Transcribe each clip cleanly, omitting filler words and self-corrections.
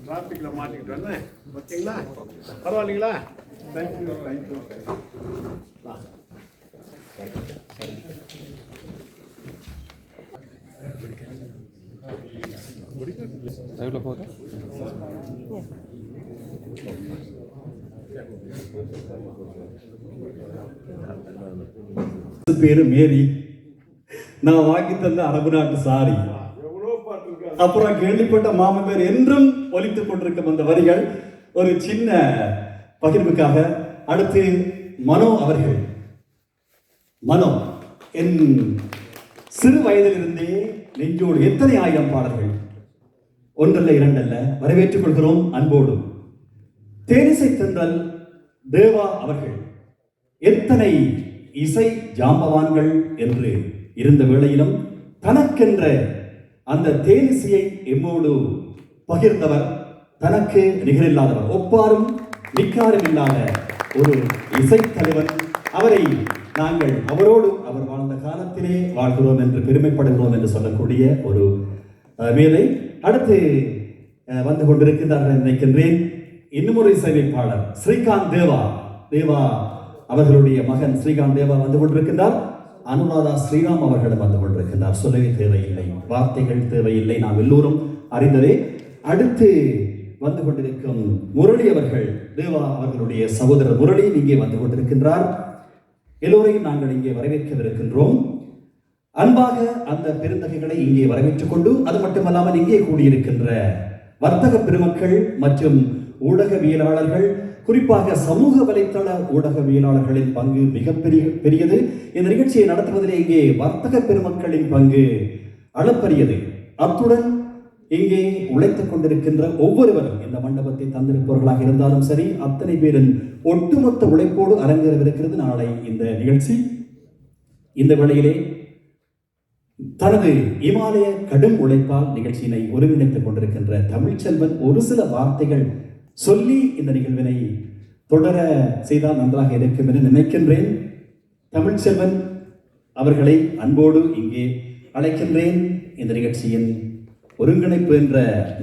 டிராஃபிக்கில் மாட்டிக்கிட்டு வந்தேன். ஓகேங்களா? பரவாயில்லைங்களா? Thank you thank you. பேரு மேரி. நான் வாங்கி தந்த அரபு நாட்டு சாரி. அப்புறம் கேள்விப்பட்ட மாமன் பேர் என்றும் ஒலித்துக் கொண்டிருக்கும் அந்த வரிகள் ஒரு சின்ன பகிர்வுக்காக. அடுத்து மனோ அவர்கள். மனோ, என் சிறு வயதிலிருந்தே நெஞ்சோடு எத்தனை ஆயிரம் பாடல்கள், ஒன்றல்ல இரண்டல்ல, வரவேற்றுக் கொள்கிறோம் அன்போடு. தேனிசை தென்றல் தேவா அவர்கள் எத்தனை இசை ஜாம்பவான்கள் என்று இருந்த வேளையிலும் தனக்கென்ற அந்த தேனிசையை எம்மோடு பகிர்ந்தவர், தனக்கு நிகரில்லாதவர், ஒப்பாரும் நிக்காரும் இல்லாத ஒரு இசைத்தலைவன். அவரை நாங்கள் அவரோடு அவர் வாழ்ந்த காலத்திலே வாழ்கிறோம் என்று பெருமைப்படுகிறோம் என்று சொல்லக்கூடிய ஒரு மேதை. அடுத்து வந்து கொண்டிருக்கின்றார்கள் நினைக்கின்றேன். இன்னும் ஒரு இசையமைப்பாளர் ஸ்ரீகாந்த் தேவா. தேவா அவர்களுடைய மகன் ஸ்ரீகாந்த் தேவா வந்து கொண்டிருக்கின்றார். அனுராதா ஸ்ரீராம் அவர்களும் வந்து கொண்டிருக்கின்றார். சொல்லவே தேவையில்லை, வார்த்தைகள் தேவையில்லை, நாம் எல்லோரும் அறிந்ததே. அடுத்து வந்து கொண்டிருக்கும் முரளி அவர்கள், தேவா அவர்களுடைய சகோதரர் முரளி இங்கே வந்து கொண்டிருக்கின்றார். எல்லோரையும் நாங்கள் இங்கே வரவேற்கவிருக்கின்றோம். அன்பாக அந்த பெருந்தகைகளை இங்கே வரவேற்றுக் கொண்டு, அது மட்டுமல்லாமல் இங்கே கூடியிருக்கின்ற வர்த்தக பெருமக்கள் மற்றும் ஊடகவியலாளர்கள், குறிப்பாக சமூக வலைத்தள ஊடகவியலாளர்களின் பங்கு மிகப்பெரியது. இந்த நிகழ்ச்சியை நடத்துவதிலே இங்கே வர்த்தக பெருமக்களின் பங்கு அளப்பரியது. அத்துடன் இங்கே உழைத்துக் கொண்டிருக்கின்ற ஒவ்வொருவரும், இந்த மண்டபத்தை தந்திருப்பவர்களாக இருந்தாலும் சரி, அத்தனை பேரின் ஒட்டுமொத்த உழைப்போடு அரங்கேறவிருக்கிறது நாளை இந்த நிகழ்ச்சி. இந்த வேளையிலே தனது இமாலய கடும் உழைப்பால் நிகழ்ச்சியினை ஒருங்கிணைத்துக் கொண்டிருக்கின்ற தமிழ்ச்செல்வன் ஒரு சில வார்த்தைகள் சொல்லி இந்த நிகழ்வினை தொடர செய்தால் நன்றாக இருக்கும் என்று நினைக்கின்றேன். தமிழ்ச்செல்வன் அவர்களை அன்போடு இங்கே அழைக்கின்றேன். இந்த நிகழ்ச்சியின் ஒருங்கிணைப்பு என்ற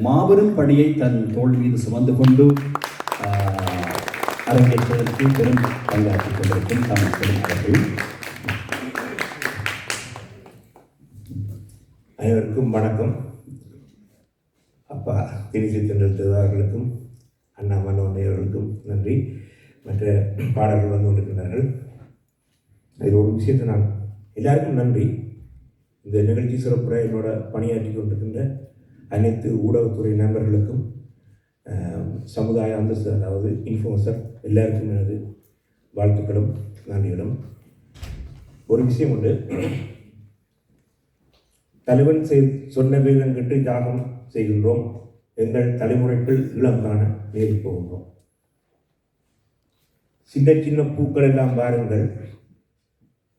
மாபெரும் பணியை தன் தோள் மீது சுமந்து கொண்டு அரங்கேற்றதற்கு பெரும் பங்காற்றிக் கொண்டிருக்கும் தமிழ்ச்செல்வன் அவர்கள். அனைவருக்கும் வணக்கம். அப்பா தேனிசை தென்றல் தேவார்களுக்கும் அண்ணா மன்னவர்களுக்கும் நன்றி. மற்ற பாடல்கள் வந்து கொண்டிருக்கிறார்கள். அதில் ஒரு விஷயத்தை நான் எல்லாருக்கும் நன்றி. இந்த நிகழ்ச்சி சிறப்புற என்னோட பணியாற்றி கொண்டிருக்கின்ற அனைத்து ஊடகத்துறை நண்பர்களுக்கும், சமுதாய அந்தஸ்து, அதாவது இன்ஃப்ளூயன்சர் எல்லாருக்கும் எனது வாழ்த்துக்களும் நன்றிகளும். ஒரு விஷயம் உண்டு, தலைவன் சொன்ன வேதம் கெட்டு யாகம் செய்கின்றோம், எங்கள் தலைமுறைகள் இளம் காண நேரி போகின்றோம். சின்ன சின்ன பூக்கள் எல்லாம் பாருங்கள்,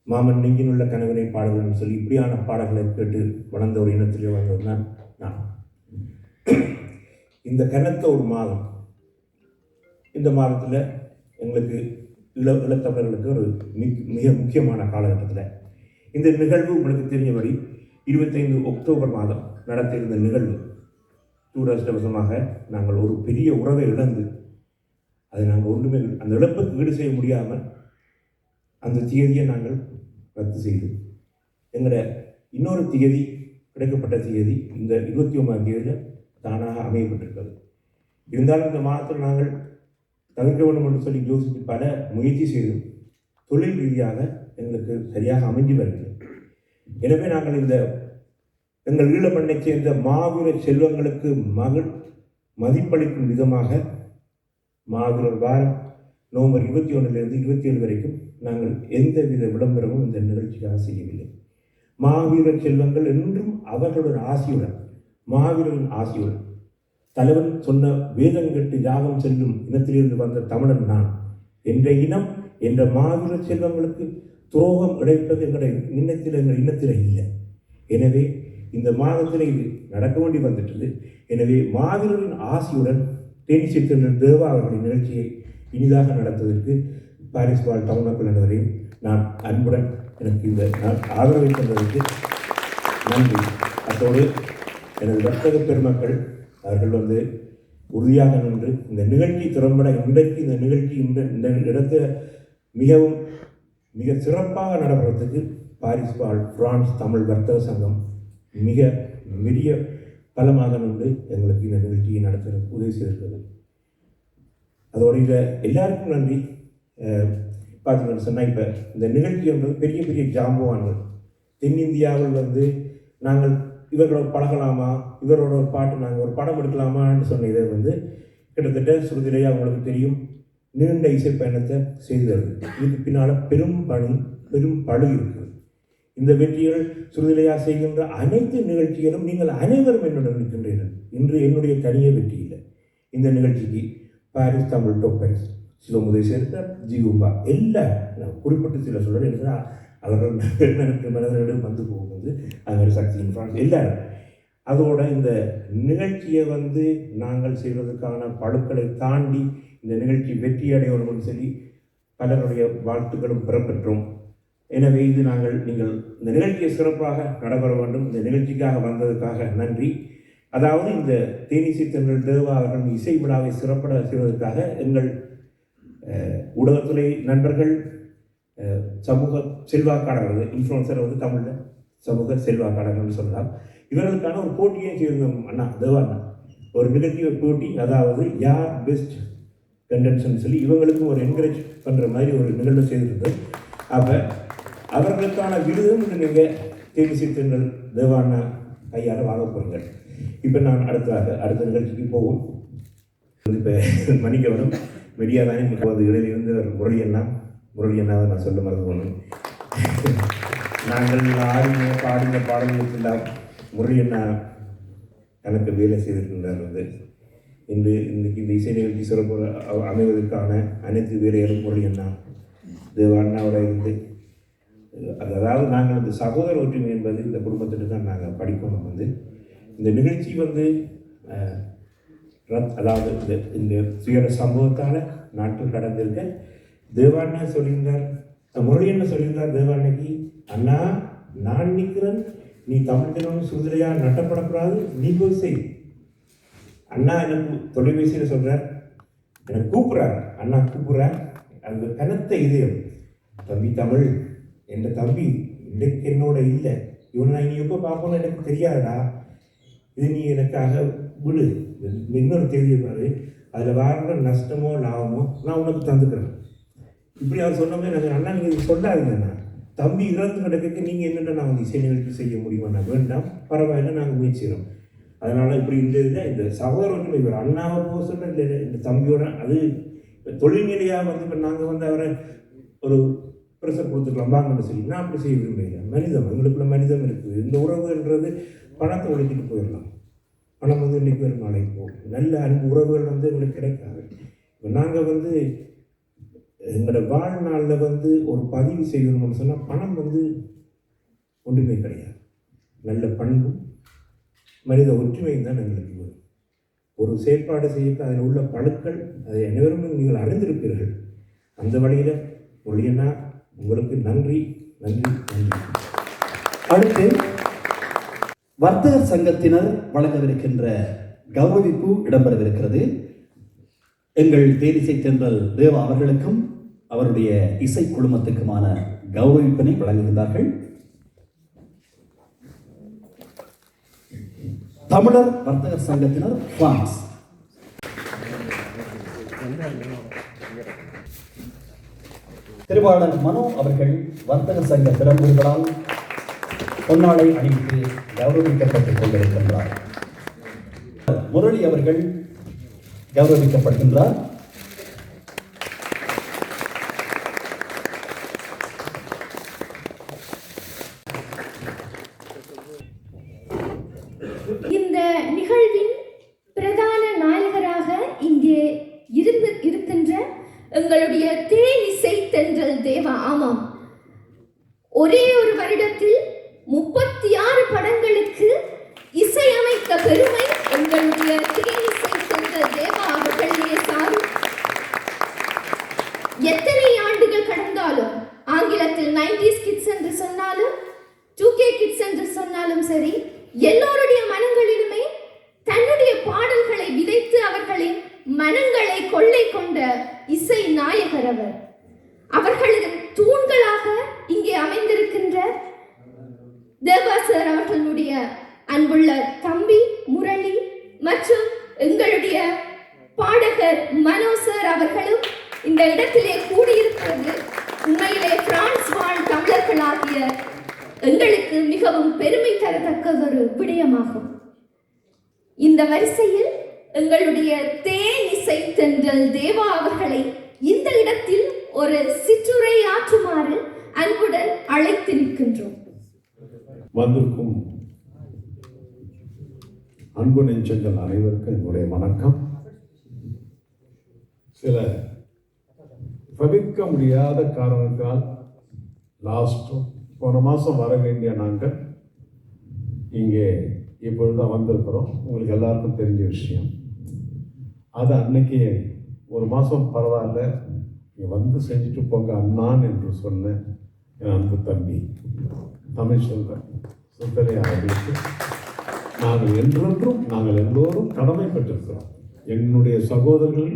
மாமன் நெஞ்சில் உள்ள கனவினை பாடுகிறேன்னு சொல்லி இப்படியான பாடல்களை கேட்டு வளர்ந்த ஒரு இனத்திலே வந்தவர் தான் நான். இந்த கனத்த ஒரு மாதம், இந்த மாதத்தில் எங்களுக்கு இளத்தமிழர்களுக்கு ஒரு மிக முக்கியமான காலகட்டத்தில் இந்த நிகழ்வு உங்களுக்கு தெரிஞ்சபடி 25 அக்டோபர் மாதம் நடத்த இருந்த நிகழ்வு. துரதிர்ஷ்டவசமாக நாங்கள் ஒரு பெரிய உறவை இழந்து, அதை நாங்கள் ஒன்றுமே அந்த இழப்புக்கு ஈடு செய்ய முடியாமல் அந்த தேதியை நாங்கள் ரத்து செய்து, எங்களோட இன்னொரு தேதி கிடைக்கப்பட்ட தேதி இந்த 29ஆம் தேதியில் தானாக அமையப்பட்டிருக்கிறது. இருந்தாலும் இந்த மாதத்தில் நாங்கள் தவிர்க்க வேண்டும் என்று சொல்லி யோசித்து பல முயற்சி செய்தும் தொழில் ரீதியாக எங்களுக்கு சரியாக அமைஞ்சு வருகிறது. எனவே நாங்கள் இந்த எங்கள் ஈழமண்ணை சேர்ந்த மாவீர செல்வங்களுக்கு மதிப்பளிக்கும் விதமாக மாவீரர் வாரம் நவம்பர் 21 27 வரைக்கும் நாங்கள் எந்தவித விளம்பரமும் இந்த நிகழ்ச்சியாக செய்யவில்லை. மாவீரர் செல்வங்கள் என்றும் அவர்களுடைய ஆசியுடன், மாவீரரின் ஆசியுடன், தலைவன் சொன்ன வேதம் கெட்டு யாகம் செல்லும் இனத்திலிருந்து வந்த தமிழன் நான், என்ற இனம் என்ற மாவீரர் செல்வங்களுக்கு துரோகம் இழைப்பது எங்கள் இனத்தில் இல்லை. எனவே இந்த மாதத்தில் இது நடக்க வேண்டி வந்துட்டது. எனவே மாவீரரின் ஆசியுடன் தேனிசை தென்றல் தேவா அவர்களின் நிகழ்ச்சியை இனிதாக நடத்துவதற்கு பாரிஸ் வாழ் தமிழ் மக்கள் அனைவரையும் நான் அன்புடன் எனக்கு இந்த ஆதரவை தந்ததற்கு நன்றி. அத்தோடு எனது வர்த்தக பெருமக்கள் அவர்கள் வந்து உறுதியாக நின்று இந்த நிகழ்ச்சி திறம்பட இன்றைக்கு இந்த நிகழ்ச்சி இந்த இடத்தை மிக சிறப்பாக நடைபெறத்துக்கு பாரிஸ் பிரான்ஸ் தமிழ் வர்த்தக சங்கம் மிக பெரிய பலமாக நின்று எங்களுக்கு இந்த நிகழ்ச்சியை நடத்த உதவி செய்திருக்கிறது. அதோட எல்லாருக்கும் நன்றி. பார்த்தீங்கன்னு சொன்னால் இப்போ இந்த நிகழ்ச்சி என்பது பெரிய பெரிய ஜாம்பவான்கள் தென்னிந்தியாவில் வந்து நாங்கள் இவர்களோட பழகலாமா, இவரோட ஒரு பாட்டு நாங்கள் ஒரு படம் எடுக்கலாமான்னு சொன்ன இதை வந்து கிட்டத்தட்ட சுருதிலேயே அவங்களுக்கு தெரியும் நீண்ட இசை பயணத்தை செய்து தருது. இதுக்கு பின்னால் பெரும் பழு இருக்குது. இந்த வெற்றிகள் சுருதிலையா செய்கின்ற அனைத்து நிகழ்ச்சிகளும் நீங்கள் அனைவரும் என்னுடன் இருக்கின்றீர்கள். இன்று என்னுடைய தனிய வெற்றி இல்லை. இந்த நிகழ்ச்சிக்கு பாரிஸ் தமிழ் டாப் பாரிஸ் சிவமுதை சேர்த்த ஜிகும்பா எல்லாம் நான் குறிப்பிட்டு சில சொல்ல இருந்தால் அவர்கள் மனிதர்களிடம் வந்து போகும்போது அது சக்தியின் ஃப்ரான்ஸ் எல்லாரும் அதோட இந்த நிகழ்ச்சியை வந்து நாங்கள் செய்வதற்கான பழுக்களை தாண்டி இந்த நிகழ்ச்சி வெற்றி அடையணும்னு சொல்லி பலருடைய வாழ்த்துக்களும் பெறப்பெற்றோம். எனவே நீங்கள் இந்த நிகழ்ச்சியை சிறப்பாக நடைபெற வேண்டும். இந்த நிகழ்ச்சிக்காக வந்ததுக்காக நன்றி. அதாவது இந்த தேனிசை தென்றல் தேவா அவர்கள் இசை விழாவை சிறப்பட செய்வதற்காக எங்கள் ஊடகத்துறை நண்பர்கள் சமூக செல்வாக்காளர்கள் இன்ஃப்ளூன்சர் வந்து தமிழில் சமூக செல்வாக்காளர்கள்னு சொல்லலாம். இவர்களுக்கான ஒரு போட்டியை செய்திருந்தோம் அண்ணா தேவா அண்ணா. ஒரு நிகழ்ச்சி போட்டி, அதாவது யார் பெஸ்ட் கண்டென்ட்ஸ்ன்னு சொல்லி இவங்களுக்கும் ஒரு என்கரேஜ் பண்ணுற மாதிரி ஒரு நிகழ்வு செய்திருந்தோம். அப்போ அவர்களுக்கான விருதும் நீங்கள் தேனிசை தென்றல் தேவா அண்ணா கையால் வாங்க போகிறீங்க. இப்போ நான் அடுத்த நிகழ்ச்சிக்கு போவோம். இப்போ மணிக்கவனம் மெடியாதானே இப்போது இடையிலிருந்து முரளி அண்ணாவை நான் சொல்ல மறந்து போனேன். நாங்கள் பாடின பாடல்களுக்கெல்லாம் முரளி அண்ணா எனக்கு வேலை செய்திருக்கின்றார். வந்து இன்றைக்கு இந்த இசை நிகழ்ச்சி சிறப்பு அமைவதற்கான அனைத்து வேலைகளும் முரளி அண்ணா தேவா அண்ணாவோட இருந்து அதாவது நாங்கள் இந்த சகோதர ஒற்றுமை என்பது இந்த குடும்பத்திற்கு தான் நாங்கள் படிக்கணும். வந்து இந்த நிகழ்ச்சி வந்து அதாவது இந்த சுயர சம்பவத்தால் நாட்டில் கடந்திருக்க தேவாண்ணா சொல்லியிருந்தார், முரளி என்ன சொல்லியிருந்தார் தேவாண்ணைக்கு, அண்ணா நான் நிற்கிறேன், நீ தமிழ் தினம் சுதரையாக நட்டப்படக்கூடாது, நீ போய் செய். அண்ணா எனக்கு தொலைபேசியில் சொல்கிறார், எனக்கு கூப்பிட்றார், அண்ணா கூப்பிட்றார். அந்த கனத்த இதயம், தம்பி தமிழ் என்ற தம்பி இன்றைக்கு என்னோட இல்லை, இவனை நான் இனி எப்போ பார்ப்போன்னு எனக்கு தெரியாதா, இது நீ எனக்காக விடு, இன்னொரு தேதியை பாரு, அதில் வாழ்கிற நஷ்டமோ லாபமோ நான் உனக்கு தந்துக்கிறேன். இப்படி அவர் சொன்னோமே நாங்கள் அண்ணா நீங்கள் இது சொல்லாதீங்கண்ணா, தம்பி இறந்து கிடக்க நீங்கள் என்னென்ன நான் வந்து இசை நிகழ்ச்சி செய்ய முடியுமாண்ணா, வேண்டாம் பரவாயில்ல நாங்கள் முயற்சிக்கிறோம். அதனால் இப்படி இந்த சகோதரன் இவர் அண்ணாவை போக சொல்ல இல்லை, இந்த தம்பியோட அது தொழில்நிலையாக வந்து இப்போ நாங்கள் வந்து அவரை ஒரு ப்ரெஷர் கொடுத்துக்கலாம் வாங்கன்னு சொல்லி நான் அப்படி செய்ய விரும்புகிறேன். மனிதம் எங்களுக்குள்ள மனிதம் இருக்குது. இந்த உறவுன்றது பணத்தை ஒழிக்கிட்டு போயிடலாம், பணம் வந்து இன்றைக்கி வரும் நாளைக்கு போகும். நல்ல அன்பு உறவுகள் வந்து எங்களுக்கு கிடைக்காது. இப்போ நாங்கள் வந்து எங்களோட வாழ்நாளில் வந்து ஒரு பதிவு செய்யணும்னு சொன்னால் பணம் வந்து ஒன்றுமே கிடையாது. நல்ல பண்பும் மனித ஒற்றுமையும் தான் எங்களுக்கு வரும். ஒரு செயற்பாடு செய்ய அதில் உள்ள பழுக்கள் அதை அனைவரும் நீங்கள் அறிந்திருப்பீர்கள். அந்த வழியில் மொழியன்னா உங்களுக்கு நன்றி நன்றி நன்றி. அடுத்து வர்த்தகர் சங்கத்தினர் வழங்கவிருக்கின்ற கௌரவிப்பு இடம்பெறவிருக்கிறது. எங்கள் தேனிசை தென்றல் தேவா அவர்களுக்கும் அவருடைய இசை குழுமத்துக்குமான கௌரவிப்பினை வழங்குகின்றார்கள். தமிழர் வர்த்தகர் சங்கத்தினர் பிரான்ஸ். திருவாளர் மனோ அவர்கள் வர்த்தக சங்க பிரமுகர்களால் பொன்னாடை அணிவித்து கௌரவிக்கப்பட்டுக் கொண்டிருக்கின்றார். முரளி அவர்கள் கௌரவிக்கப்படுகின்றார். இந்த நிகழ்வின் பிரதான நாயகராக இங்கே இருக்கின்ற எங்களுடைய தேனிசை தென்றல் தேவா. ஆமாம், ஒரே ஒரு வருடத்தில் 36 படங்களுக்கு இசையமைத்த பெருமை எங்களுடைய தேனிசை தென்றல் தேவா அவர்களே சாரும். எத்தனை ஆண்டுகள் கடந்தாலும், ஆங்கிலத்தில் 90s கிட்ஸ் என்று சொன்னாலும் 2K கிட்ஸ் என்று சொன்னாலும் சரி, எல்லோருடைய மனங்களிலுமே தேவா சார் அவர்களுடைய அன்புள்ள தம்பி முரளி மற்றும் எங்களுடைய பாடகர் மனோ சார் அவர்களும் இந்த இடத்திலே கூடியிருக்கிறது உண்மையிலே பிரான்ஸ் வாழ் தமிழர்களாகிய எங்களுக்கு மிகவும் பெருமை தரத்தக்க ஒரு விடயமாகும். இந்த வரிசையில் எங்களுடைய தேனிசை தென்றல் தேவா அவர்களை இந்த இடத்தில் ஒரு சிற்றுரை ஆற்றுமாறு அன்புடன் அழைத்து நிற்கின்றோம். வந்திருக்கும் அன்பு நெஞ்சங்கள் அனைவருக்கும் என்னுடைய வணக்கம். சில தவிர்க்க முடியாத காரணத்தால் போன மாதம் வர வேண்டிய நாங்கள் இங்கே இப்பொழுதுதான் வந்திருக்கிறோம். உங்களுக்கு எல்லாருக்கும் தெரிஞ்ச விஷயம். அது அன்னைக்கு ஒரு மாதம் பரவாயில்ல, இங்கே வந்து செஞ்சுட்டு போங்க அண்ணான் என்று சொன்ன என் அன்பு தம்பி தமிழ் செல்வன் சுத்தலை அவர்களுக்கு நாங்கள் எல்லோரும் கடமைப்பட்டிருக்கிறோம். என்னுடைய சகோதரர்கள்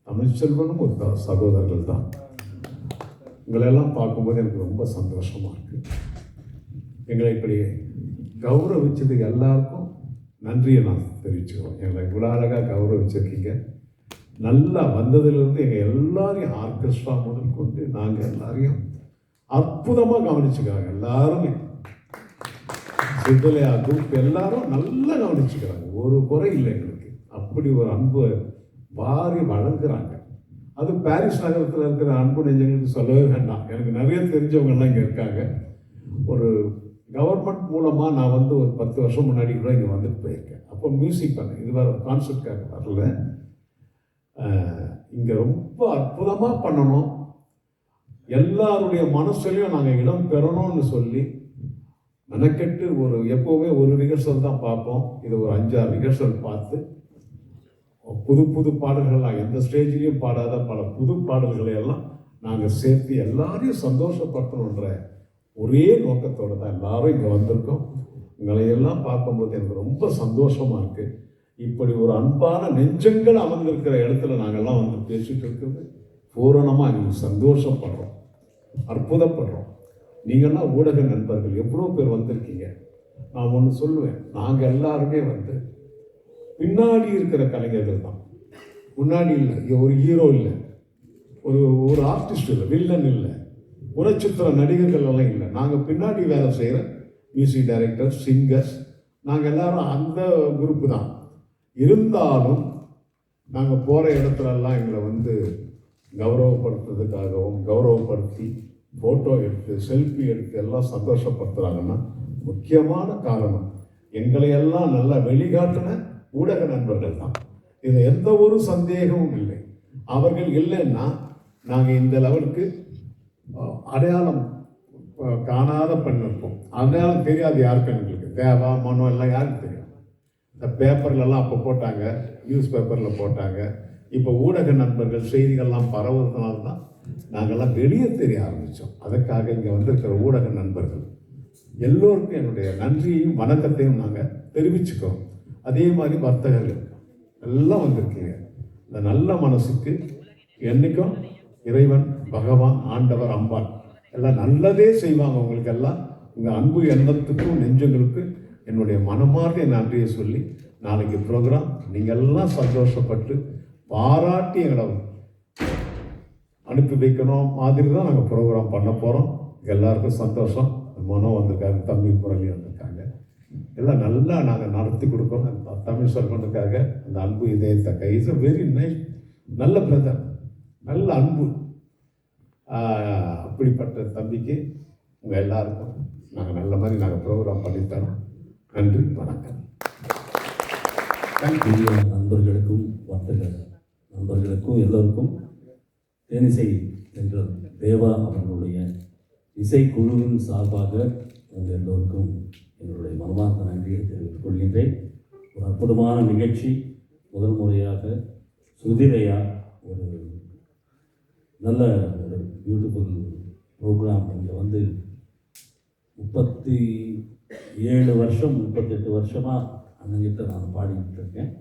தமிழ்ச்செல்வனும் ஒரு சகோதரர்கள் தான். உங்களெல்லாம் பார்க்கும்போது எனக்கு ரொம்ப சந்தோஷமா இருக்கு. எங்களை இப்படி கௌரவிச்சது எல்லாருக்கும் நன்றியை நான் தெரிவிச்சுக்கிறோம். எங்களை இவ்வளோ அழகாக கௌரவிச்சிருக்கீங்க. நல்லா வந்ததுலேருந்து எங்கள் எல்லாரையும் ஆர்கெஸ்ட்ரா முதல் கொண்டு நாங்கள் எல்லாரையும் அற்புதமாக கவனிச்சுக்கிறாங்க. எல்லாருமே சித்தலையா குரூப் எல்லாரும் நல்லா கவனிச்சுக்கிறாங்க. ஒரு குறை இல்லை எங்களுக்கு. அப்படி ஒரு அன்பு வாரி வழங்குறாங்க. அது பாரிஸ் நகரத்தில் இருக்கிற அன்பு நெஞ்சங்களுக்கு சொல்லவே வேண்டாம். எனக்கு நிறைய தெரிஞ்சவங்கெல்லாம் இங்கே இருக்காங்க. ஒரு கவர்மெண்ட் மூலமாக நான் வந்து ஒரு 10 வருஷம் முன்னாடி கூட இங்கே வந்துட்டு போயிருக்கேன். அப்போ மியூசிக் பண்ணேன். இது வர கான்சர்ட்காக வரல. இங்கே ரொம்ப அற்புதமாக பண்ணணும், எல்லாருடைய மனசுலையும் நாங்கள் இடம் பெறணும்னு சொல்லி மெனக்கெட்டு எப்போவுமே ஒரு ரிஹர்சல் தான் பார்ப்போம். இது ஒரு 5-6 ரிஹர்சல் பார்த்து புது பாடல்கள்லாம் எந்த ஸ்டேஜ்லேயும் பாடாத பல புது பாடல்களை எல்லாம் நாங்கள் சேர்த்து எல்லாரையும் சந்தோஷப்படுத்தணுன்ற ஒரே நோக்கத்தோடு தான் எல்லாரும் இங்கே வந்திருக்கோம். உங்களையெல்லாம் பார்க்கும்போது எனக்கு ரொம்ப சந்தோஷமாக இருக்குது. இப்படி ஒரு அன்பான நெஞ்சங்கள் அமர்ந்திருக்கிற இடத்துல நாங்கள்லாம் வந்து பேசிகிட்டு இருக்கிறது பூரணமாக எங்களுக்கு சந்தோஷப்படுறோம், அற்புதப்படுறோம். நீங்கள்லாம் ஊடக நண்பர்கள் எவ்வளோ பேர் வந்திருக்கீங்க. நான் ஒன்று சொல்லுவேன், நாங்கள் எல்லாருமே வந்து பின்னாடி இருக்கிற கலைஞர்கள் தான், முன்னாடி இல்லை. இங்கே ஒரு ஹீரோ இல்லை, ஒரு ஆர்டிஸ்ட் இல்லை, வில்லன் இல்லை, குணச்சித்திர நடிகர்கள் எல்லாம் இல்லை. நாங்கள் பின்னாடி வேலை செய்கிற மியூசிக் டைரக்டர், சிங்கர்ஸ், நாங்கள் எல்லாரும் அந்த குரூப்பு தான். இருந்தாலும் நாங்கள் போகிற இடத்துலலாம் எங்களை வந்து கௌரவப்படுத்துறதுக்காகவும் கௌரவப்படுத்தி ஃபோட்டோ எடுத்து செல்ஃபி எடுத்து எல்லாம் சந்தோஷப்படுத்துகிறாங்கன்னா முக்கியமான காரணம் எங்களையெல்லாம் நல்லா வெளிக்காட்டின ஊடக நண்பர்கள் தான். இது எந்த ஒரு சந்தேகமும் இல்லை. அவர்கள் இல்லைன்னா நாங்கள் இந்த லெவலுக்கு அடையாளம் காணாத பண்ணிருப்போம். அடையாளம் தெரியாது யாருக்கும். எங்களுக்கு தேவா மனோ எல்லாம் யாருக்கு தெரியும். இந்த பேப்பர்லலாம் அப்போ போட்டாங்க, நியூஸ் பேப்பரில் போட்டாங்க. இப்போ ஊடக நண்பர்கள் செய்திகள்லாம் பரவுறதுனால தான் நாங்கள்லாம் வெளியே தெரிய ஆரம்பித்தோம். அதற்காக இங்கே வந்திருக்கிற ஊடக நண்பர்கள் எல்லோருக்கும் என்னுடைய நன்றியையும் வணக்கத்தையும் நாங்கள் தெரிவிச்சுக்கிறோம். அதே மாதிரி வர்த்தகர்கள் எல்லாம் வந்திருக்கீங்க. இந்த நல்ல மனசுக்கு என்றைக்கும் இறைவன், பகவான், ஆண்டவர், அம்பாள் எல்லாம் நல்லதே செய்வாங்க. உங்களுக்கு எல்லாம் உங்கள் அன்பு எண்ணத்துக்கும் நெஞ்சங்களுக்கு என்னுடைய மனமார்ந்த நன்றியை சொல்லி நாளைக்கு ப்ரோக்ராம் நீங்கள் எல்லாம் சந்தோஷப்பட்டு பாராட்டி எங்களை அனுப்பி வைக்கணும் மாதிரி தான் நாங்கள் ப்ரோக்ராம் பண்ண போகிறோம். எல்லாருக்கும் சந்தோஷம். மனோ வந்திருக்காங்க, தம்பி முரளி வந்திருக்காங்க. எல்லாம் நல்லா நாங்கள் நடத்தி கொடுக்குறோம். தமிழ் சொல்வனுக்காக அந்த அன்பு இதயத்தக்க இஸ் அ வெரி நைஸ், நல்ல பிரதர், நல்ல அன்பு. அப்படிப்பட்ட தம்பிக்கு உங்கள் எல்லாருக்கும் நாங்கள் நல்ல மாதிரி நாங்கள் ப்ரோக்ராம் பண்ணித்தரோம். நன்றி, வணக்கம். நண்பர்களுக்கும் வர்த்தக நண்பர்களுக்கும் எல்லோருக்கும் தேனிசை என்ற தேவா அவர்களுடைய இசைக்குழுவின் சார்பாக உங்கள் எல்லோருக்கும் என்னுடைய மனமார்ந்த நன்றியை தெரிவித்துக் கொள்கின்றேன். ஒரு அற்புதமான நிகழ்ச்சி. முதல் முறையாக சுதிரையா ஒரு நல்ல ஒரு பியூட்டிஃபுல் ப்ரோக்ராம் இங்கே வந்து 37 வருஷம் 38 வருஷமாக அண்ணங்கிட்ட நான் பாடிக்கிட்டு இருக்கேன்.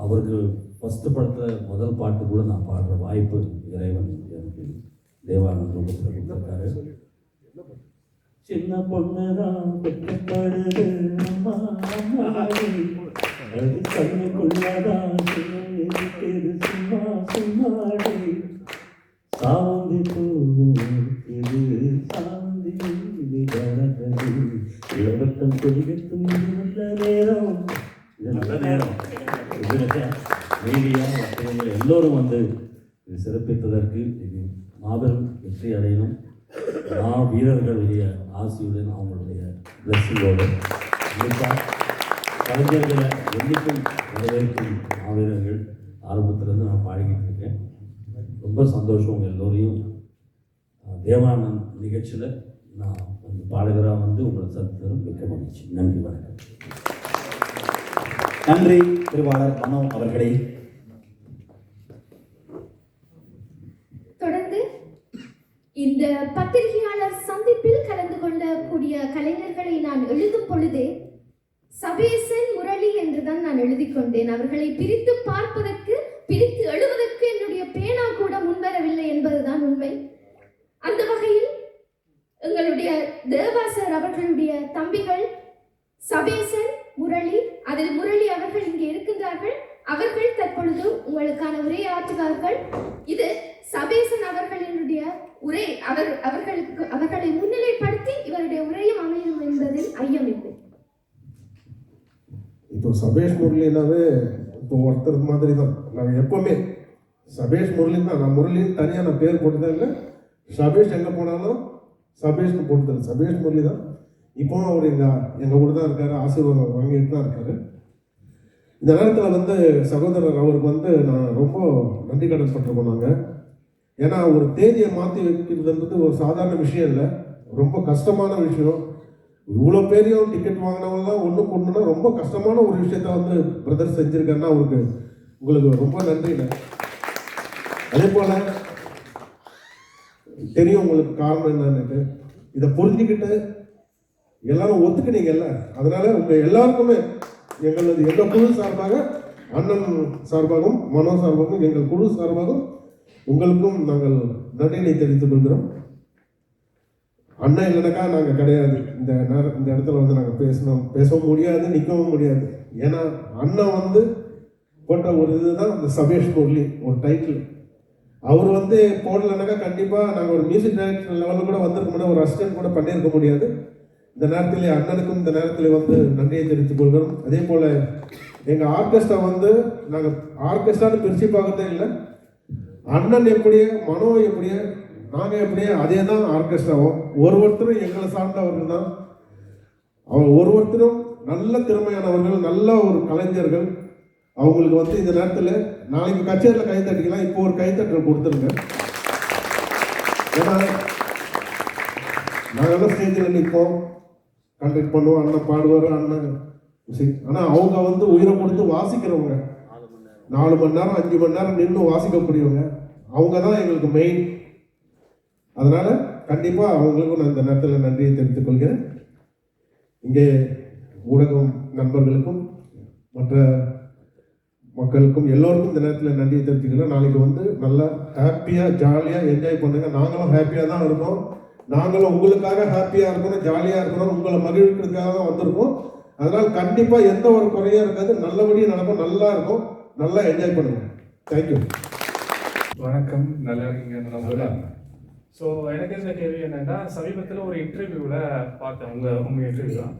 அவருக்கு ஃபஸ்ட்டு படத்தில் முதல் பாட்டு கூட நான் பாடுற வாய்ப்பு இறைவன் எனக்கு தேவானந்த ரூபத்தில் கொடுத்துருக்காரு. சின்ன பொண்ணுதான் வெட்டப்படுது அம்மா அம்மாடி அது கண்ணுக்குள்ளதான் இருக்குது சும்மா சும்மாடி சாந்தி பூவும் இது சாந்தி விடறது இளவட்டம் கொடிகட்டும் நல்ல நேரம் இது நல்ல நேரம் மீடியா மற்றவங்க எல்லோரும் வந்து இது சிறப்பித்ததற்கு இது மாபெரும் வெற்றி அடையணும் வீரர்களுடைய ஆசையுடன் அவங்களுடைய பிளஸ்ஸிங்கோடு கண்டிப்பாக கலைஞர்களை என்றைக்கும் வரவேற்கும் மாவீரர்கள் ஆரம்பத்திலேருந்து நான் பாடிக்கிட்டு இருக்கேன். ரொம்ப சந்தோஷம் உங்கள் எல்லோரையும் தேவானந்த் நிகழ்ச்சியில் நான் வந்து பாடகராக வந்து உங்களை சந்தித்ததும் மிக்க மகிழ்ச்சி. நன்றி, வணக்கம். நன்றி திருவாளர் மனோ அவர்களே. தொடர்ந்து இந்த பத்திரிகையாளர் சந்திப்பில் கலந்து கொள்ளக்கூடிய கலைஞர்களை நான் எழுதும் பொழுதே சபேசன், முரளி என்றுதான் நான் எழுதி கொண்டேன். அவர்களை பிரித்து பார்ப்பதற்கு, பிரித்து எழுவதற்கு என்னுடைய பேனா கூட முன்வரவில்லை என்பதுதான் உண்மை. அந்த வகையில் எங்களுடைய தேவாசர் அவர்களுடைய தம்பிகள் சபேசன், முரளி, அதில் முரளி அவர்கள் இங்கே இருக்கின்றார்கள். அவர்கள் தற்பொழுது உங்களுக்கான உரையை ஆற்றுவார்கள். இது சபேசன் அவர்களினுடைய உரை. அவர்களை முன்னிலைப்படுத்தி இவருடைய உரையும் அமையும் என்பதில் ஐயமில்லை. இப்போ சபேஷ் முரளினாவே இப்போ ஒருத்தர் மாதிரி தான். நாங்கள் எப்போவுமே சபேஷ் முரளி தான். நான் முரளின்னு தனியாக நான் பேர் போட்டுதான் இல்லை. சபேஷ் எங்கே போனாலும் சபேஷ்னு போட்டுதான். சபேஷ் முரளி தான். இப்போவும் அவர் எங்கள் கூட தான் இருக்கார். ஆசீர்வாதம் வாங்கிட்டு தான் இருக்கார். இந்த நேரத்தில் வந்து சகோதரர் அவருக்கு வந்து நான் ரொம்ப நன்றி கடன் பட்டிருக்கோம் நாங்கள். ஏன்னா ஒரு தேதியை மாற்றி வைக்கிறதுன்றது ஒரு சாதாரண விஷயம் இல்லை, ரொம்ப கஷ்டமான விஷயம். இவ்வளோ பேரையும் டிக்கெட் வாங்கினவங்களாம் ஒன்றுக்கு ஒன்றுனா ரொம்ப கஷ்டமான ஒரு விஷயத்த வந்து பிரதர் செஞ்சுருக்காருன்னா அவருக்கு உங்களுக்கு ரொம்ப நன்றிங்க. அதே போல் தெரியும் உங்களுக்கு காரணம் என்னன்னு. இதை புரிஞ்சுக்கிட்டு எல்லாரும் ஒத்துக்கினீங்கல்ல, அதனால உங்கள் எல்லாருக்குமே எங்கள் குழு சார்பாக, அண்ணன் சார்பாகவும் மனோ சார்பாகவும் எங்கள் குழு சார்பாகவும் உங்களுக்கும் நாங்கள் நன்றியை தெரிவித்துக் கொள்கிறோம். அண்ணன் இல்லைனாக்கா நாங்கள் கிடையாது. இந்த இடத்துல வந்து நாங்கள் பேசவும் முடியாது, நிற்கவும் முடியாது. ஏன்னா அண்ணன் வந்து போட்ட ஒரு இதுதான் அந்த சபேஷ் முரளி ஒரு டைட்டில். அவர் வந்து போடலைனாக்கா கண்டிப்பாக நாங்கள் ஒரு மியூசிக் டைரக்டர் லெவலில் கூட வந்திருக்க முடியாது, ஒரு அசிஸ்டன்ட் கூட பண்ணியிருக்க முடியாது. இந்த நேரத்திலே அண்ணனுக்கும் இந்த நேரத்தில் வந்து நன்றியை தெரிவித்துக் கொள்கிறோம். அதே போல் எங்கள் ஆர்கெஸ்ட்ரா வந்து நாங்கள் ஆர்கெஸ்ட்ரான்னு பிரித்து பார்க்கறதே இல்லை. அண்ணன் எப்படியே, மனோ எப்படியே, நாங்கள் எப்படியே அதே தான் ஆர்கெஸ்ட்ராவும். ஒருத்தரும் எங்களை சார்ந்தவர்கள் தான். அவங்க ஒருத்தரும் நல்ல திறமையானவர்கள், நல்ல ஒரு கலைஞர்கள். அவங்களுக்கு வந்து இந்த நேரத்தில் நாளைக்கு கச்சேரியில் கைத்தட்டிக்கலாம், இப்போ ஒரு கைத்தட்டல் கொடுத்துருங்க. ஏன்னா நாங்கள் தான் ஸ்டேஜில் நிற்போம், கண்டக்ட் பண்ணுவோம், அண்ணன் பாடுவார், அண்ணன் மியூசிக். ஆனால் அவங்க வந்து உயிரை கொடுத்து வாசிக்கிறவங்க, 4 மணி நேரம் 5 மணி நேரம் நின்று வாசிக்கக்கூடியவங்க. அவங்க தான் எங்களுக்கு மெயின். அதனால் கண்டிப்பாக அவங்களுக்கும் நான் இந்த நேரத்தில் நன்றியை தெரிவித்துக் கொள்கிறேன். இங்கே ஊடகம் நண்பர்களுக்கும் மற்ற மக்களுக்கும் எல்லோருக்கும் இந்த நேரத்தில் நன்றியை தெரிவித்துக்கிறேன். நாளைக்கு வந்து நல்லா ஹாப்பியாக ஜாலியாக என்ஜாய் பண்ணுங்க. நாங்களும் ஹாப்பியாக தான் இருக்கோம். நாங்களும் உங்களுக்காக ஹாப்பியாக இருக்கணும், ஜாலியாக இருக்கணும், உங்களை மகிழ்ச்சிக்காக தான் வந்திருக்கோம். அதனால் கண்டிப்பாக எந்த ஒரு குறையும் இருக்காது, நல்லபடியாக நடக்கும், நல்லா இருக்கும், நல்லா என்ஜாய் பண்ணுங்க. தேங்க்யூ. வணக்கம், நல்லா இருக்கீங்க நம்புறேன். ஸோ எனக்கு இந்த கேள்வி என்னென்னா, சமீபத்தில் ஒரு இன்டர்வியூவில் பார்த்தேன், உங்கள் இன்டர்வியூ தான்.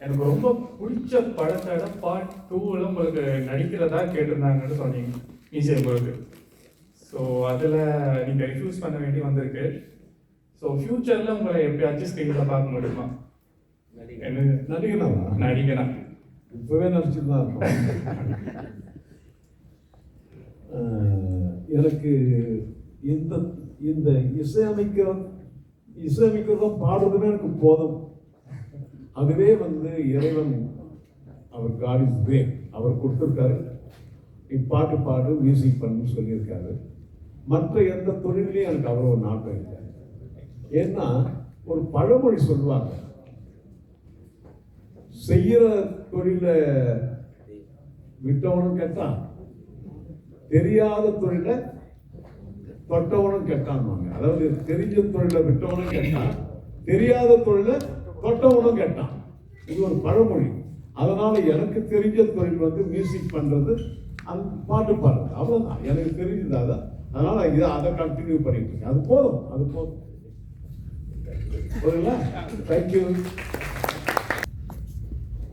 எனக்கு ரொம்ப பிடிச்ச படத்தோட பார்ட் 2ல் உங்களுக்கு நடிக்கிறதா கேட்டிருந்தாங்கன்னு சொன்னீங்க ஈஸியாக உங்களுக்கு. ஸோ அதில் நீங்கள் ரிஃப்யூஸ் பண்ண வேண்டி வந்திருக்கு. ஸோ ஃப்யூச்சரில் உங்களை எப்படியாச்சும் ஸ்க்ரீனில் பார்க்க முடியுமா? நடிகனா இப்போவே நடிச்சுட்டு தான் இருக்கோம். எனக்கு இந்த இந்த இசையமைக்கிறதும் பாடுறதுமே எனக்கு போதும். அதுவே வந்து இறைவன், அவர் காட் இஸ் கிரேட், அவர் கொடுத்துருக்காரு. பாட்டு பாடு, மியூசிக் பண்ணு சொல்லியிருக்காரு. மற்ற எந்த தொழிலையும் எனக்கு அவ்வளோ நாட்டம் இல்லை. ஏன்னா ஒரு பழமொழி சொல்லுவாங்க, செய்கிற தொழிலை விட்டவனும் கேட்டான், தெரியாத தொழிலை தொட்டவனும் கெட்டான்வாங்க. அதாவது தெரிஞ்ச தொழிலை விட்டவனும் கெட்டான், தெரியாத தொழிலை தொட்டவனும் கேட்டான். இது ஒரு பழமொழி. அதனால எனக்கு தெரிஞ்ச தொழில் வந்து மியூசிக் பண்றது, அந்த பாட்டு பாடுறது, அவ்வளவுதான் எனக்கு தெரிஞ்சது. அதான் அதனால இது அதை கண்டினியூ பண்ணிட்டு இருக்கேன். அது போதும், அது போதும். போதுங்களா? தேங்க்யூ.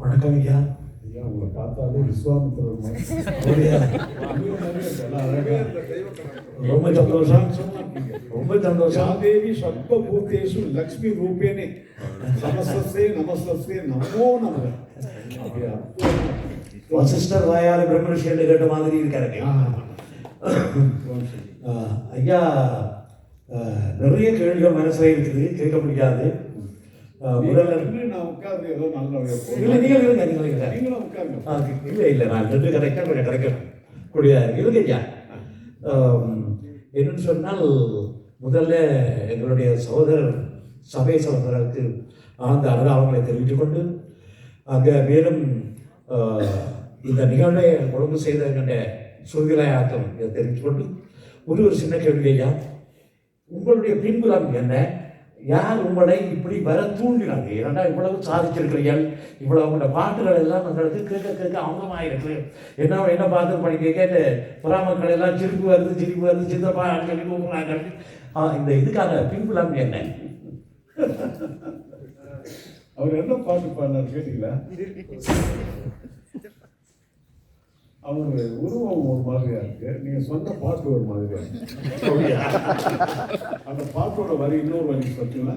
வணக்கம் ஐயா. ஐயா உங்களை பார்த்தாலே விஸ்வாமித்திரர் மாதிரி. ரொம்ப சந்தோஷம், ரொம்ப சந்தோஷம். யாதேவி சர்வபூதேஷு லக்ஷ்மி ரூபேனே நமஸ்தே நமஸ்தே நமோ நமः. வசிஷ்டர் வாயால பிரம்மரிஷின்னு கேட்ட மாதிரி இருக்காருங்க. ஐயா, நிறைய கேள்விகள் மனசுல இருக்குது, கேட்க முடியாது. முதல்ல நான் உட்கார்ந்து ஏதோ நல்ல இல்லை, நீங்கள் இருங்க, நீங்கள் இருங்க. நீங்களும் உட்காருங்க. இல்லை இல்லை, நான் ரெண்டு கரெக்டாக கொஞ்சம் கரெக்டாக கூடிய இருங்க ஐயா. என்னன்னு சொன்னால், முதல்ல எங்களுடைய சகோதரர் சபை சகோதரருக்கு ஆழ்ந்த அனுதாபங்களை தெரிவித்துக் கொண்டு, அங்கே மேலும் இந்த நிகழ்வை ஒழுங்கு செய்த எங்களுடைய சுவிலாயாக்கம் இதை தெரிவித்துக் கொண்டு, ஒரு சின்ன கேள்வி ஐயா. உங்களுடைய பின்புலம் என்ன? யார் உங்களை இப்படி வர தூண்டினாங்க? ஏன்னா இவ்வளவு சாதிச்சிருக்கிறீர்கள், இவ்வளவு உங்களோட பாட்டுகள் எல்லாம் எங்களுக்கு கேட்க கேட்க அவங்கமாயிருக்கு. என்ன பார்த்து படிக்க கேட்டு பராமக்கள் எல்லாம் சிரிப்பு வருது சித்தப்பா சொல்லி கூப்பிடுறாங்க. இந்த இதுக்கான பின்புலம் என்ன? அவர் என்ன பாட்டு பாடினார் கேட்டீங்களா? அவரு உருவம் ஒரு மாதிரியா இருக்கு, நீங்க சொன்ன பாட்டு ஒரு மாதிரியா இருக்கு. அந்த பாட்டோட வரி இன்னொரு வரி பார்த்தீங்கன்னா,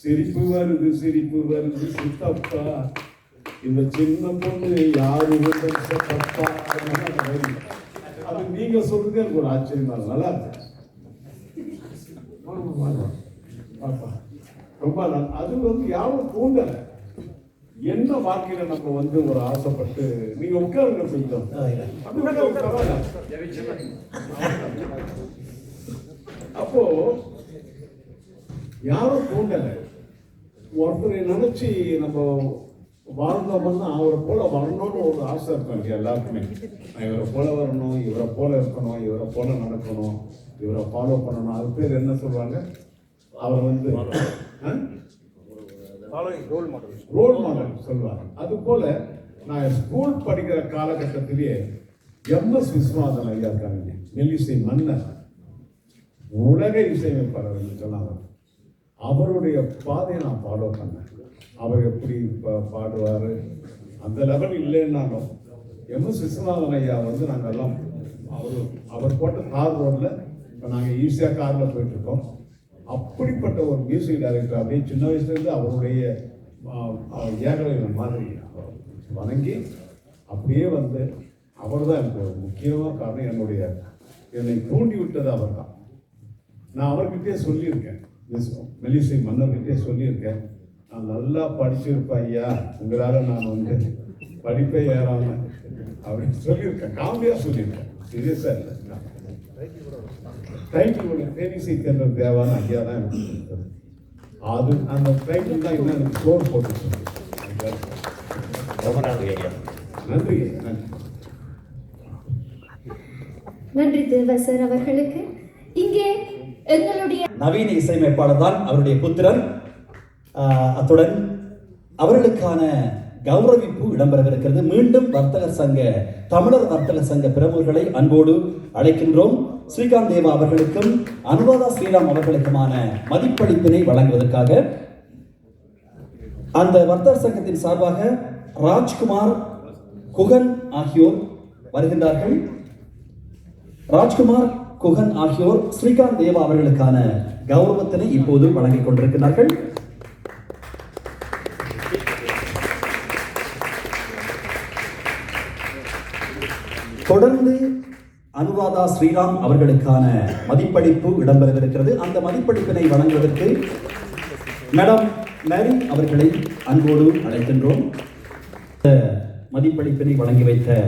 சிரிப்பு வருது சித்தப்பா, இந்த சின்ன பொண்ணு யாரு தப்பா. அது நீங்க சொல்றது எனக்கு ஒரு ஆச்சரியமா நல்லா இருக்கு. ரொம்ப நல்லா. அது வந்து யாரும் தூண்டலை. என்ன வாழ்க்கையில நம்ம வந்து ஒரு ஆசைப்பட்டு, நீங்க உட்காருங்க கொஞ்சம். அப்போ யாரும் தூண்டலை. ஒருத்தரை நினைச்சு நம்ம வாழ்ந்தோம்னா அவரை போல வரணும்னு ஒரு ஆசை இருக்கும் எல்லாருக்குமே. நான் இவரை போல வரணும், இவரை போல இருக்கணும், இவரை போல நடக்கணும், இவரை ஃபாலோ பண்ணணும். அது பேர் என்ன சொல்றாங்க? அவர் வந்து ரோல் மாடல் சொல்லுவாங்க. அது போல நான் ஸ்கூல் படிக்கிற காலகட்டத்திலேயே MS விஸ்வநாதன் ஐயா இருக்காங்க, மெல்லிசை மன்னர், உலக இசையமைப்பாளர் என்று சொன்னாங்க. அவருடைய பாதையை நான் ஃபாலோ பண்ணேன். அவர் எப்படி பாடுவார் அந்த லெவல் இல்லைன்னாலும் MS விஸ்வநாதன் ஐயா வந்து நாங்கள் எல்லாம் அவர் போட்ட கார் ரோடில் இப்போ நாங்கள் ஈஸியாக காரில் போயிட்டுருக்கோம். அப்படிப்பட்ட ஒரு மியூசிக் டைரக்டர் அப்படியே சின்ன வயசுலேருந்து அவருடைய ஏகலைவன் மாதிரி வணங்கி அப்படியே வந்து அவர் தான் எனக்கு முக்கியமாக காரணம். என்னை தூண்டி விட்டது அவர் தான். நான் அவர்கிட்டே சொல்லியிருக்கேன், மெல்லிசை மன்னர்கிட்டே சொல்லியிருக்கேன், நான் நல்லா படிச்சிருப்பேன் ஐயா, உங்களால் நான் வந்து படிப்பே ஏறாமல் அப்படின்னு சொல்லியிருக்கேன். காமெடியாக சொல்லியிருக்கேன், சீரியஸாக இல்லை. டைட்டில் தேனிசை தென்றல் தேவான ஐயா தான் எனக்கு கொடுத்தது. அது அந்த டைட்டில் தான் இன்னும் எனக்கு ஸ்கோர் போட்டு. நன்றி. நன்றி தேவசர் அவர்களுக்கு. இங்கே எங்களுடைய நவீன இசையமைப்பாளர் தான் அவருடைய புத்திரன். அத்துடன் அவர்களுக்கான கௌரவிப்பு இடம்பெறவிருக்கிறது. மீண்டும் தமிழர் வர்த்தக சங்க பிரமுகர்களை அன்போடு அழைக்கின்றோம். ஸ்ரீகாந்த் தேவா அவர்களுக்கும் அனுராதா ஸ்ரீராம் அவர்களுக்குமான மதிப்பளிப்பினை வழங்குவதற்காக அந்த வர்த்தக சங்கத்தின் சார்பாக ராஜ்குமார், குகன் ஆகியோர் வருகின்றார்கள். ராஜ்குமார், குகன் ஆகியோர் ஸ்ரீகாந்த் தேவா அவர்களுக்கான கௌரவத்தினை இப்போது வழங்கிக் கொண்டிருக்கிறார்கள். தொடர்ந்து அனுராதா ஸ்ரீராம் அவர்களுக்கான மதிப்பளிப்பு இடம்பெறவிருக்கிறது. அந்த மதிப்பளிப்பினை வழங்குவதற்கு மேடம் மேரி அவர்களை அன்போடு அழைக்கின்றோம். மதிப்பளிப்பினை வழங்கி வைத்த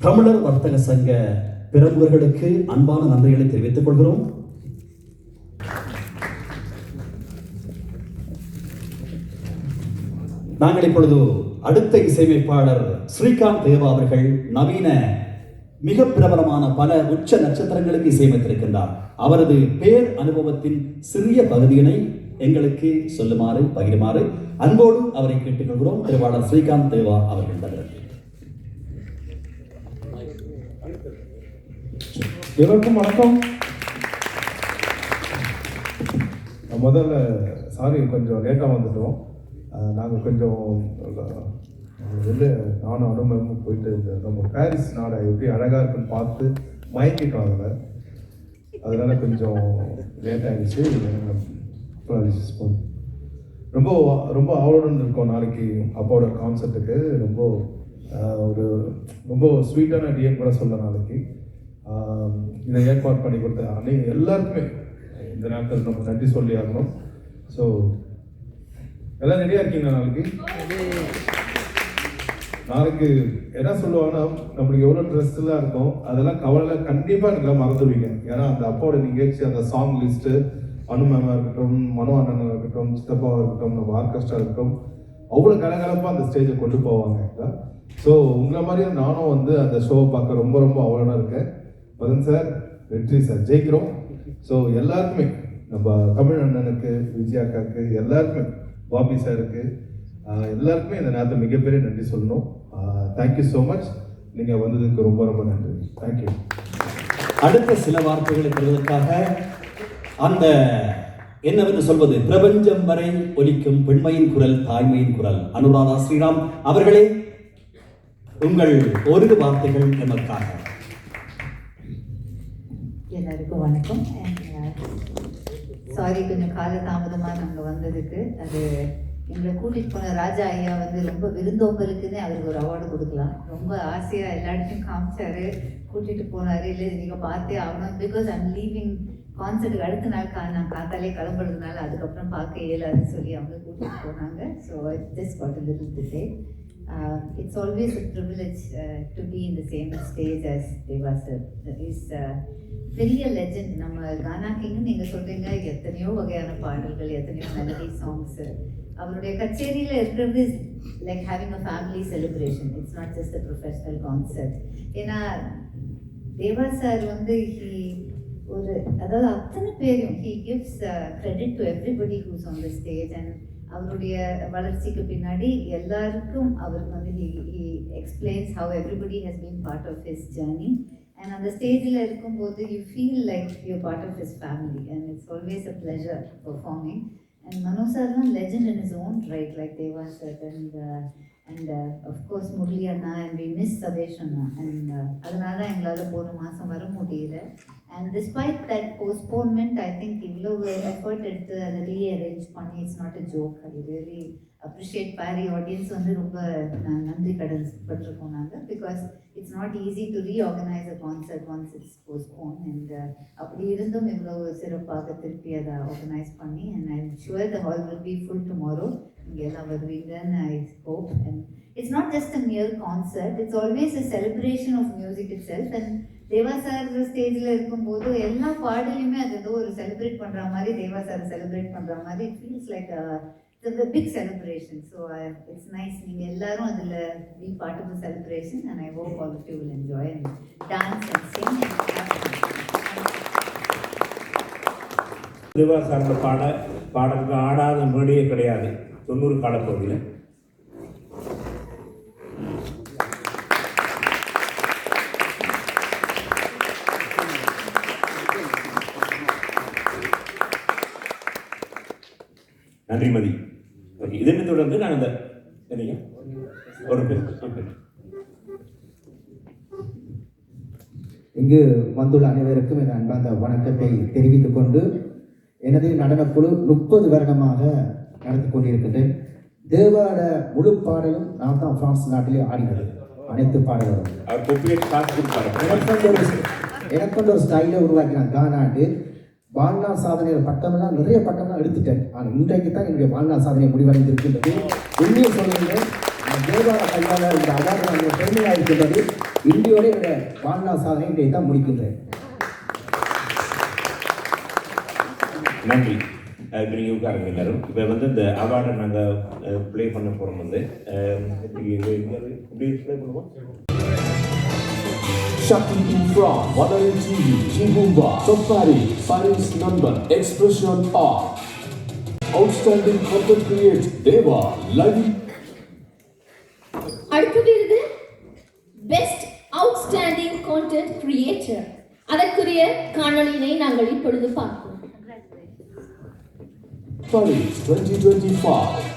தமிழர் வர்த்தக சங்க பிரமுகர்களுக்கு அன்பான நன்றிகளை தெரிவித்துக் கொள்கிறோம். நாங்கள் இப்பொழுது அடுத்த இசையமைப்பாளர் ஸ்ரீகாந்த் தேவா அவர்கள் நவீன மிக பிரபலமான பல உச்ச நட்சத்திரங்களுக்கு இசையமைத்திருக்கின்றார். அவரது பேர் அனுபவத்தின் சிறிய பகுதியினை எங்களுக்கு சொல்லுமாறு பகிருமாறு அன்போடு அவரை கேட்டுக்கொள்கிறோம். திருவாளர் ஸ்ரீகாந்த் தேவா அவர்கள் தங்களுக்கு. எல்லோருக்கும் வணக்கம். முதல்ல சாரி, கொஞ்சம் லேட்டாக வந்துட்டோம். நாங்கள் கொஞ்சம் வெளில நானும் அனுபவமும் போயிட்டு நம்ம பாரிஸ் நாடை எப்படி அழகாக இருக்குன்னு பார்த்து மயக்கிட்டோம். அதனால கொஞ்சம் லேட் ஆகிடுச்சு. ரொம்ப ரொம்ப ஆவலுடன் இருக்கோம் நாளைக்கு அப்பாவோட கான்சர்ட்டுக்கு. ரொம்ப ஸ்வீட்டான டிஎன் கூட சொல்ல நாளைக்கு இதை ஏற்பாடு பண்ணி கொடுத்த எல்லாருக்குமே இந்த நேரத்தில் நம்ம நன்றி சொல்லி ஆகணும். ஸோ எல்லாம் ரெடியாக இருக்கீங்களா? நாளைக்கு என்ன சொல்லுவாங்கன்னா, நம்மளுக்கு எவ்வளோ ட்ரெஸ்லாம் இருக்கும் அதெல்லாம் கவலை கண்டிப்பாக எனக்குலாம் மறந்துடுவீங்க. ஏன்னா அந்த அப்பாவோட நிகழ்ச்சி, அந்த சாங் லிஸ்ட்டு, அனுமேமாக இருக்கட்டும், மனோ அண்ணனாக இருக்கட்டும், சித்தப்பாவாக இருக்கட்டும், நம்ம ஆர்கெஸ்ட்ரா இருக்கட்டும், அவ்வளோ கலகலப்பாக அந்த ஸ்டேஜை கொண்டு போவாங்க. ஸோ உங்களை மாதிரியும் நானும் அந்த ஷோவை பார்க்க ரொம்ப ரொம்ப அவ்வளோனா இருக்கேன். மதன் சார், வெற்றி சார், ஜெயிக்கிறோம். ஸோ எல்லாருக்குமே, நம்ம தமிழ் அண்ணனுக்கு, விஜயாக்காவுக்கு, எல்லாருக்குமே, பாபி சாருக்கு, எல்லாருக்குமே இந்த நேரத்தை மிகப்பெரிய நன்றி சொல்லணும். Thank you so much. நீங்கள் வந்ததுக்கு ரொம்ப ரொம்ப நன்றி. தேங்க்யூ. அடுத்த சில வார்த்தைகளை பெறுவதற்காக அந்த என்னவென்று சொல்வது, பிரபஞ்சம் வரை ஒலிக்கும் பெண்மையின் குரல், தாய்மையின் குரல், அனுராதா ஸ்ரீராம் அவர்களே, உங்கள் ஒரு வார்த்தைகள் எமக்காக. எல்லாருக்கும் வணக்கம். சாரி, கொஞ்சம் கால தாமதமாக நாங்கள் வந்ததுக்கு. அது எங்களை கூட்டிகிட்டு போன ராஜா ஐயா ரொம்ப விருந்தோம்பலுக்குன்னே அவருக்கு ஒரு அவார்டு கொடுக்கலாம். ரொம்ப ஆசையாக எல்லா இடத்தையும் காமிச்சாரு, கூட்டிகிட்டு போனார். இல்லை நீங்கள் பார்த்தே ஆகணும், பிகாஸ் ஐம் லீவிங் கான்சர்ட்டுக்கு அடுத்த நாள் நான் காத்தாலே கிளம்புறதுனால அதுக்கப்புறம் பார்க்க இயலாதுன்னு சொல்லி அவங்க கூட்டிகிட்டு போனாங்க. So just got a little delay. It's always a privilege to be in the same stage as Deva sir. That is பெரிய லெஜண்ட். நம்ம கானா கிங்னு நீங்கள் சொல்கிறீங்க, எத்தனையோ வகையான பாடல்கள், எத்தனையோ மெலடி சாங்ஸு. அவருடைய கச்சேரியில் இருக்கிறது like having a family celebration. It's not just a professional concert. ஏன்னா தேவா சார் அதாவது அத்தனை பேரும் he gives credit to everybody who's on the stage. And அவருடைய வளர்ச்சிக்கு பின்னாடி எல்லாருக்கும் அவருக்கு he explains how everybody has been part of his journey. And on the stage இருக்கும்போது you feel like you're part of his family, and it's always a pleasure performing. And Mano sir is a legend in his own right, like Deva sir, and of course Murli Anna, and we miss Sabesh Anna, and adanaala engalala pona maasam vara mudiyala. And despite that postponement, I think ivlo effort eduthu and rearrange panni, it's not a joke. I really appreciate Pari audience romba nandri kadan patrukom naanga, because it's not easy to reorganize a concert once it's postponed. And appadi irundum ivlo sirappaga thiruppi ada organize panni, and I'm sure the hall will be full tomorrow. Ingella varuveenga, I hope. And it's not just a mere concert, it's always a celebration of music itself. And Deva sir ஸ்டேஜில் இருக்கும்போது எல்லா பாடலையுமே அது ஏதோ ஒரு celebrate பண்ணுற மாதிரி, தேவா sir celebrate பண்ணுற மாதிரி, it feels like a big celebration. So it's nice. நீங்கள் எல்லாரும் அதில் be part of the celebration, and I hope all of you will enjoy and dance and sing and have fun. தேவா சார்ந்த பாடலுக்கு ஆடாத மேடையே கிடையாது 90 காலப்பகுதியில். நன்றிமதி. ஓகே, இதனை தொடர்ந்து நாங்கள் ஒரு பேர் இங்கு வந்துள்ள அனைவருக்கும் என் அன்பார்ந்த வணக்கத்தை தெரிவித்துக் கொண்டு, எனது நடனக்குழு 30 வருடமாக நடத்தி கொண்டிருக்கின்றேன். தேவாட முழு பாடலும் நான் தான் பிரான்ஸ் நாட்டிலே ஆடினது, அனைத்து பாடல்களும். எனக்கு ஒரு ஸ்டைலை உருவாக்கினான் கானாண்டு. வாழ்நாள் சாதனைகள் பட்டமெல்லாம் நிறைய பட்டம்லாம் எடுத்துட்டேன். ஆனால் இன்றைக்கு தான் என்னுடைய வாழ்நாள் சாதனை முடிவடைந்திருக்கின்றது. உண்மையை சொல்லுங்கள், தேவார கையாள இந்த அவார்டு பெருமையாக இருக்கின்றது. இந்தியோட என்னுடைய வாழ்நாள் சாதனை இன்றைக்கு தான் முடிக்கின்றேன். நன்றி. இப்போ நீங்கள் உட்காருங்க எல்லாரும். இப்போ இந்த அவார்டை நாங்கள் ப்ளே பண்ண போகிறோம். எப்படி ப்ளே பண்ணுவோம்? Shakti in France, Wadarin TV, Kimbumba, Safari, Paris Number, Expression Art. Outstanding Content Creator, Deva Live. அடுத்த விருது பெஸ்ட் அவுட்ஸ்டாண்டிங் கான்டென்ட் கிரியேட்டர். அதற்குரிய காணொளியினை நாங்கள் இப்பொழுது பார்ப்போம். Paris 2025.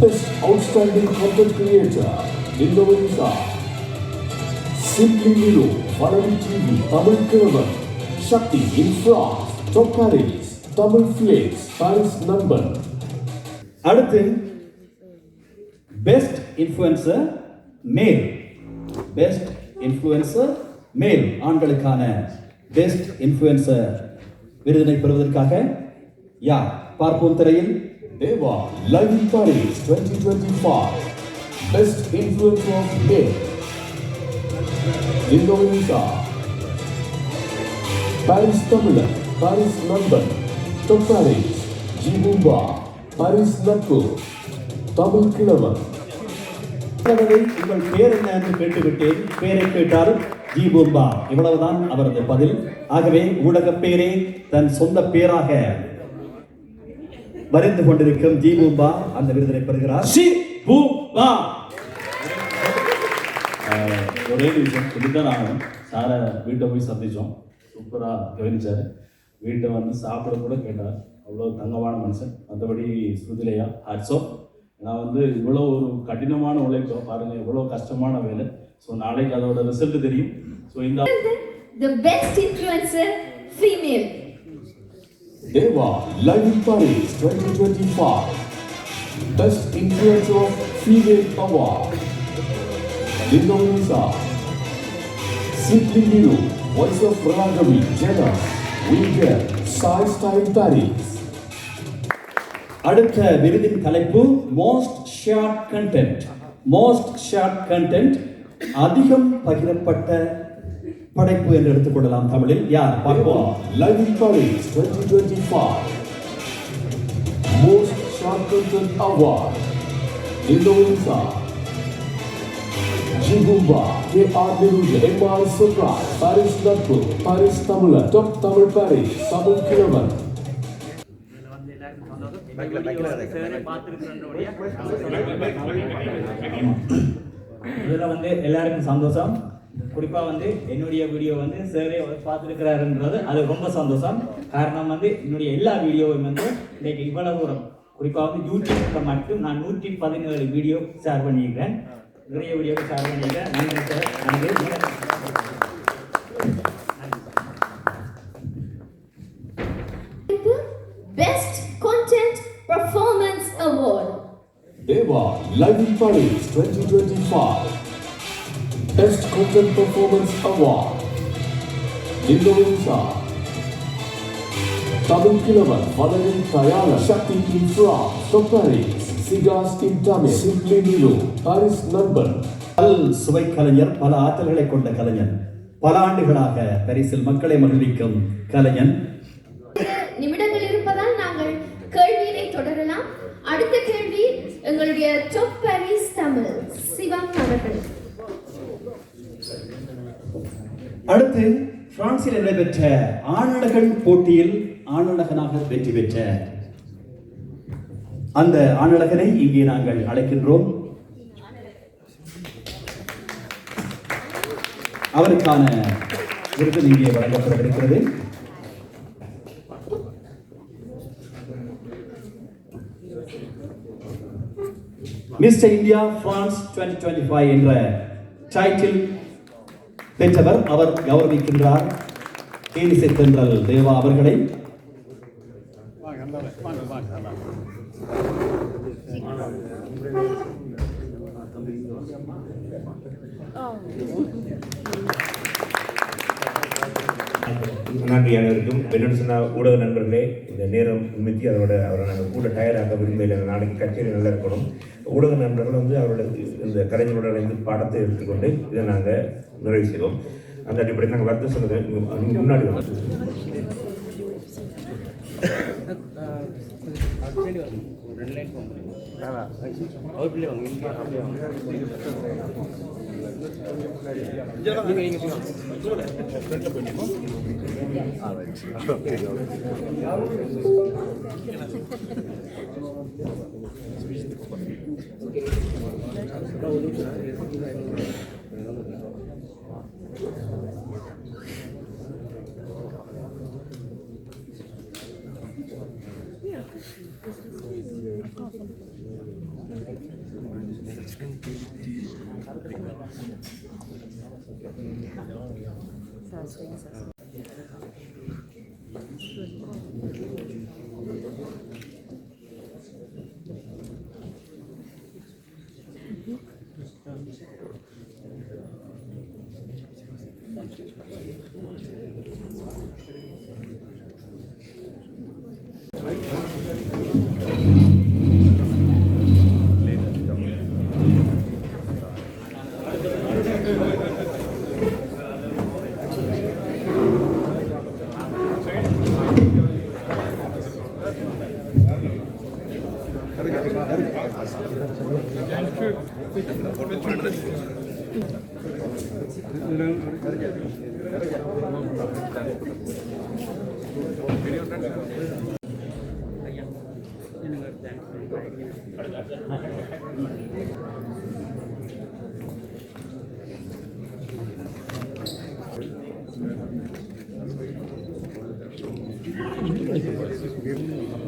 Best Outstanding Content Creator, Indonesia. Simply Milo, Valerie TV, Tamil Kilavan, Shakti in France, Top Paris, Tamil Flakes, Paris Number. அடுத்து best influencer மேல். Best influencer மேல் ஆண்களுக்கான பெஸ்ட் இன்ஃப்ளூயன்சர் விருதினை பெறுவதற்காக யார் பார்ப்போம் திரையில். Deva Live in Paris 2025. Best Influencer of Male, Indonesia. Paris Tamil, Paris Number, Top Paris, Jibumba, Paris Natku, Tamil Kilavan. உங்கள் பேர் என்ன என்று கேட்டுவிட்டேன். பேரை கேட்டால் ஜீபூம்பா, இவ்வளவுதான் அவரது பதில். ஆகவே ஊடக பேரே தன் சொந்த பேராக வரைந்து கொண்டிருக்கும் ஜீபூம்பா அந்த விருதினை பெறுகிறார். ஜீபூம்பா. ஒரே விஷயம் சொல்லித்தான் ஆகணும். சாரை வீட்டை போய் சந்தித்தோம், சூப்பராக கவனிச்சார். வீட்டை வந்து சாப்பிட கூட கேட்டார். அவ்வளோ தங்கமான மனுஷன். மற்றபடி ஸ்ருதிலையா ஹாட்ஸோ. நான் வந்து இவ்வளோ ஒரு கடினமான உழைப்பை பாருங்கள், எவ்வளோ கஷ்டமான வேலை. ஸோ நாளைக்கு அதோட ரிசல்ட் தெரியும். ஸோ இந்த The best influencer female. Deva Live in Paris 2025. Best Influencer of Female Award, Indonesia. Simply Milo, Voice of Ragavi, Jenna, Wilger, Sai Style Paris. அடுத்த விருதின் தலைப்பு most shared content. Most shared content, அதிகம் பகிரப்பட்ட படைப்பு என்று எடுத்துக்கொள்ளலாம் தமிழில். யார் பார்ப்போம். Live in Paris 2025. Most Short Content Award, Indonesia. Jibumba, K.R. Niruja, M.R. Surprise, Paris Natku, Paris Tamil, Top Tamil Paris, Tamil Kilavan. இதில் வந்து எல்லாருக்கும் சந்தோஷம். குறிப்பாக வந்து என்னுடைய வீடியோ வந்து சாரே பார்த்துருக்கிறாருன்றது அது ரொம்ப சந்தோஷம். காரணம் வந்து என்னுடைய எல்லா வீடியோவும் வந்து இன்றைக்கு இவ்வளவு தூரம், குறிப்பாக வந்து யூடியூப்பில் மட்டும் நான் 117 வீடியோ ஷேர் பண்ணியிருக்கிறேன். நிறைய வீடியோ ஷேர் பண்ணியிருக்கேன். நன்றி சார், நன்றி. Best Content Performance Award. Deva Live in Paris 2025. Best Content Performance Award, Indonesia. Tamil Kilavan, Valerie Tayala, Shakti in France, Top Paris, Sigas in Tamil, Simply Milo, Paris Number. பல் சுவை கலைஞர், பல ஆற்றல்களை கொண்ட கலைஞர், பல ஆண்டுகளாக பரிசில் மக்களை மகிழ்விக்கும் கலைஞன். நிமிடங்கள் இருப்பதால் நாங்கள் கேள்வியினை தொடரலாம். அடுத்த கேள்வி எங்களுடைய டாப் பாரிஸ் தமிழ் சிவம் அவர்கள். அடுத்து பிரான்சில் நடைபெற்ற ஆணழகன் போட்டியில் ஆணழகனாக வெற்றி பெற்ற அந்த ஆணழகனை இங்கே நாங்கள் அழைக்கின்றோம். அவருக்கான விருது இங்கே வழங்கப்பட்டிருக்கிறது. மிஸ்டர் இந்தியா பிரான்ஸ் 2025 என்ற டைட்டில் பெற்றவர். அவர் கௌரவிக்கின்றார் கேலிசை தென்றல் தேவா அவர்களை. நன்றி அனைவருக்கும். என்னோட சொன்ன ஊடக நண்பர்களே, இந்த நேரம் உண்மைக்கு அவரை நாங்கள் கூட டயர்டாக விரும்பல. நாளைக்கு கச்சேரி நல்லா இருக்கணும். ஊடக நண்பர்கள் வந்து அவரோட இந்த கலைஞரோட இணைந்து பாடத்தை எடுத்துக்கொண்டு இதை நாங்கள் நிறைவு செய்வோம். அந்த அடிப்படையில் நாங்கள் வருத்தம் சொன்னது முன்னாடி வந்து Thank you.